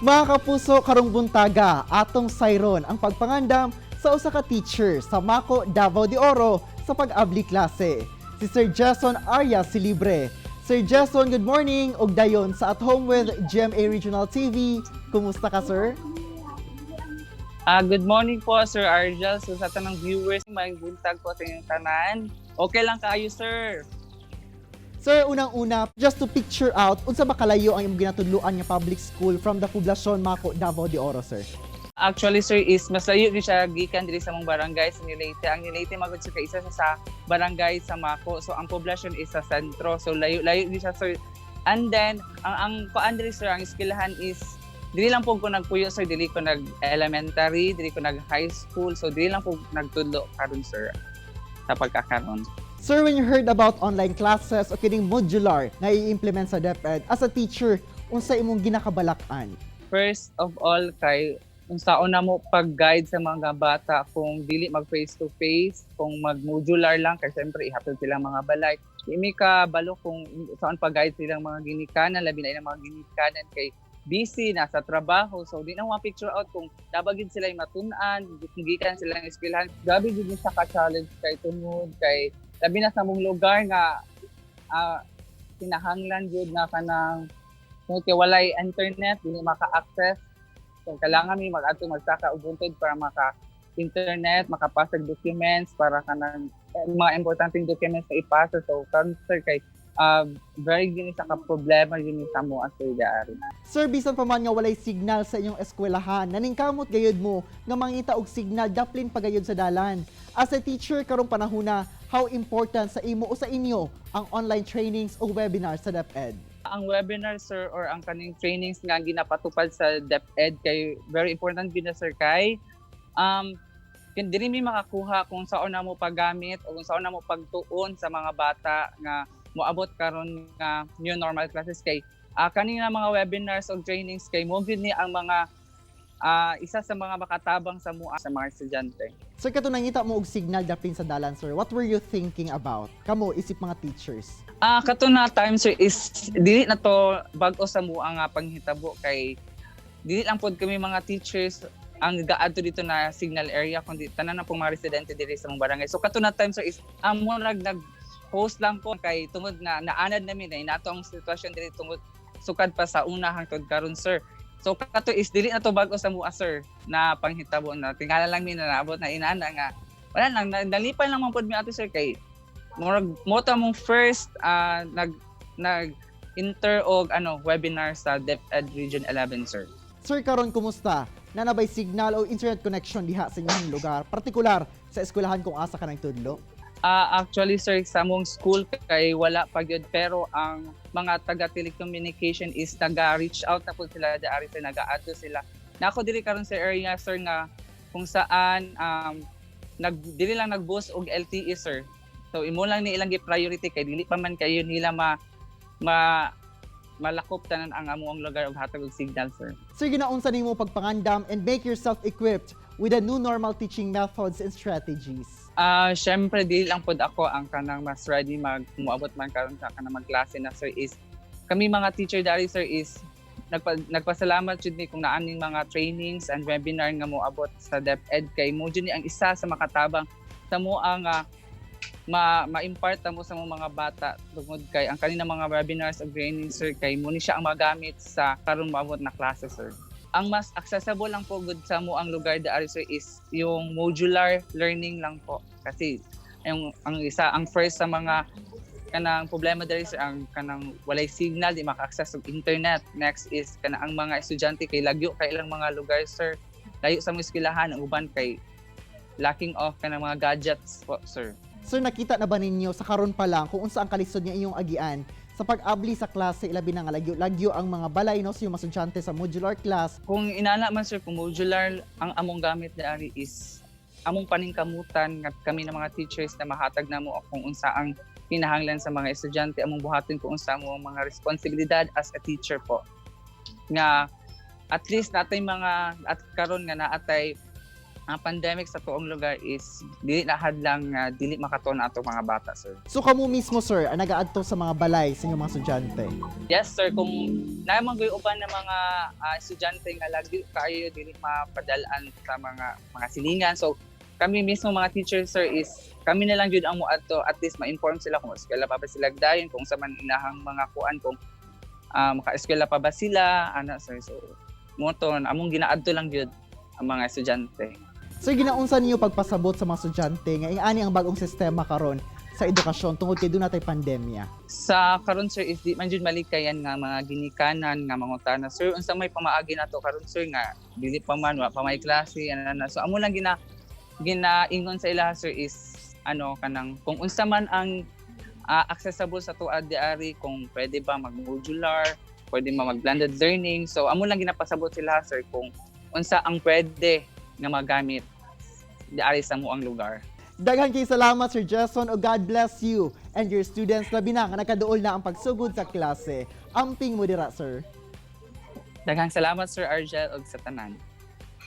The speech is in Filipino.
Mga kapuso, karong buntaga, atong sayron ang pagpangandam sa usa ka teacher sa Mako, Davao de Oro sa pag-abli klase. Si Sir Jason Arias Silibre. Sir Jason, good morning ug dayon sa At Home with GMA Regional TV. Kumusta ka, sir? Good morning po, Sir Argel. So, sa tanang viewers, may buntag po sa inyong tanan. Okay lang kayo, sir. Sir, unang-una, just to picture out, unsa ba kalayo ang imong ginatudloan nga public school from the poblasyon Mako, Davao de Oro, sir? Actually, sir, is mas layo ni siya gikan diri sa mong barangay sa Nilete. Ang Nilete magud siya isa sa barangay sa Mako. So, ang poblasyon is sa sentro. So, layo ni siya, sir. And then, ang kuan diri, sir, ang eskwelahan is dili lang po ko nagpuyo, sir. Dili ko nag-elementary, dili ko nag-high school. So, dili lang po nagtudlo karon, sir, sa pagkakaroon. Sir, when you heard about online classes o kining modular na i-implement sa DepEd, as a teacher, unsa imong ginakabalak-an? First of all, kay unsaon na mo pag-guide sa mga bata kung dili mag face-to-face, kung mag-modular lang, kasi siyempre ihatod silang mga balay. Imi ka balo kung saan pag-guide silang mga ginikanan, labi na ilang mga ginikanan kay busy, nasa trabaho. So, di na mga picture out kung nabagid sila yung matunan, kung gikan silang eskwelahan. Gabi din siya ka-challenge kay tungod, kay labi na sa mong lugar nga kinahanglan jud na kanang kay walay internet, dili maka-access. So kailangan mi magsaka og buntod para maka-internet, makapasag documents para kanang mga importanteng documents na ipasa. So sir kay very gini sa problema yun sa mo as diari. Sir, bisan pa man nga walay signal sa inyong eskwelahan, naningkamot gayud mo nga mangita og signal daplin pagayod sa dalan. As a teacher karong panahona, how important sa imo o sa inyo ang online trainings o webinars sa DepEd? Ang webinar, sir, or ang kaning trainings nga ginapatupad sa DepEd kay very important gina, sir, kay dili mi makakuha kung saan na mo paggamit o kung saan na mo pagtuon sa mga bata nga moabot karon nga new normal classes kay kanina mga webinars o trainings kay mo gid ni ang mga isa sa mga makatabang sa mua sa mga estudyante. Sir, kato nangita mo og signal daplin sa dalan, sir. What were you thinking about? Kamo isip mga teachers. Kato na time, sir, is dili na to bag-o sa mua nga panghitabo kay dili lang pod kami mga teachers ang gaadto dito na signal area kundi tanan na pong mga residente diri sa mong barangay. So kato na time, sir, is mo nag-post lang ko kay tungod nga naanad namin na inato ang sitwasyon diri tungod sukad pa sa una hangtod karon, sir. So kato is dili na to bag-o sa mua, sir, na panghitabo na tingala lang mi na naabot na inana nga wala lang nalipan lang man pod mi ato, sir, kay mo ta mong first nag inter og webinar sa DepEd Region 11, sir. Sir, karon kumusta? Nanabay signal o internet connection diha sa inyong lugar, partikular sa eskwelahan kung asa ka nagtudlo? Actually, sir, sa mong school kay wala pa gyud, pero ang mga taga telecommunication is naga-reach out na po sila diari, sir, naga-adto sila. Nako diri karon sa area, sir, nga kung saan dili lang nag-boost og LTE, sir. So imo lang ni ilang gi-priority kay dili pa man kayo nila malakop tanan ang amuang lugar og hatag og signal, sir. Sir, ginaunsa nimo pagpangandam and make yourself equipped with the new normal teaching methods and strategies? Syempre dili lang pod ako ang kanang mas ready muabot man karon sa kanang magklase na, sir, is kami mga teacher dari, sir, is nagpasalamat jud ni kung naaning mga trainings and webinar nga moabot sa DepEd kay mo jud ni ang isa sa makatabang sa mo ang ma-impart mo sa mga bata tungod kay ang kanina mga webinars o trainings, sir, kay mo ni siya ang magamit sa karon moabot na klase, sir. Ang mas accessible lang po good sa mo ang lugar dari, sir, is yung modular learning lang po. Kasi ang first sa mga kanang problema dari, sir, ang kanang walay signal, di maka-access og internet. Next is kanang ang mga estudyante kay lagyo kay ilang mga lugar, sir. Layo sa mga eskwelahan, ang uban kay lacking of kanang mga gadgets po, sir. Sir, nakita na ba ninyo sa karon pa lang kung unsa ang kalisod niya inyong agian sa pag-abli sa klase, ilabi na nga lagyo ang mga balay, no, sa yung masudyante sa modular class? Kung inana man, sir, kung modular ang among gamit dari is among paningkamutan nga kami ng mga teachers na mahatag namo kung unsa ang kinahanglan sa mga estudyante, among buhaton kung unsa mo mga responsibilidad as a teacher po. Nga at least natay mga at karon nga naatay ang pandemic sa tuong lugar is dili na hadlang nga dili makaton ato mga bata, sir. So kamo mismo sir, ang nagaadto sa mga balay sa inyong mga estudyante. Yes, sir, kung naman gyud uban ng mga estudyante nga lagi kayo dili mapadalaan sa mga silingan. So kami mismo mga teachers, sir, is kami na lang gyud ang moadto, at least ma-inform sila kung eskwela pa ba sila dayon, kung sa man inahang mga kuan, kung maka-eskwela pa ba sila, ana, sir. So mo to among ginaadto lang gyud ang mga estudyante. Sir, ginaunsa ninyo pagpasabot sa mga estudyante nga ani ang bagong sistema karon sa edukasyon tungod kay dunay pandemya? Sa karon, sir, is di man jud malikayan nga mga ginikanan nga mangutana, sir, unsa may pamaagi nato karon, sir, nga dili pa man wa pa may klase ana. So amo lang ginaingon sa ila, sir, is kanang kung unsa man ang accessible sa tuad diari, kung pwede ba mag-modular, pwede ba mag-blended learning. So amo lang ginapasabot sila, sir, kung unsa ang pwede nga magamit diari sa muang lugar. Daghan kay salamat Sir Jason, o God bless you and your students, labi na nga nakaduol na ang pagsugod sa klase. Amping mo dira, sir. Daghang salamat, Sir Argel, og sa tanan.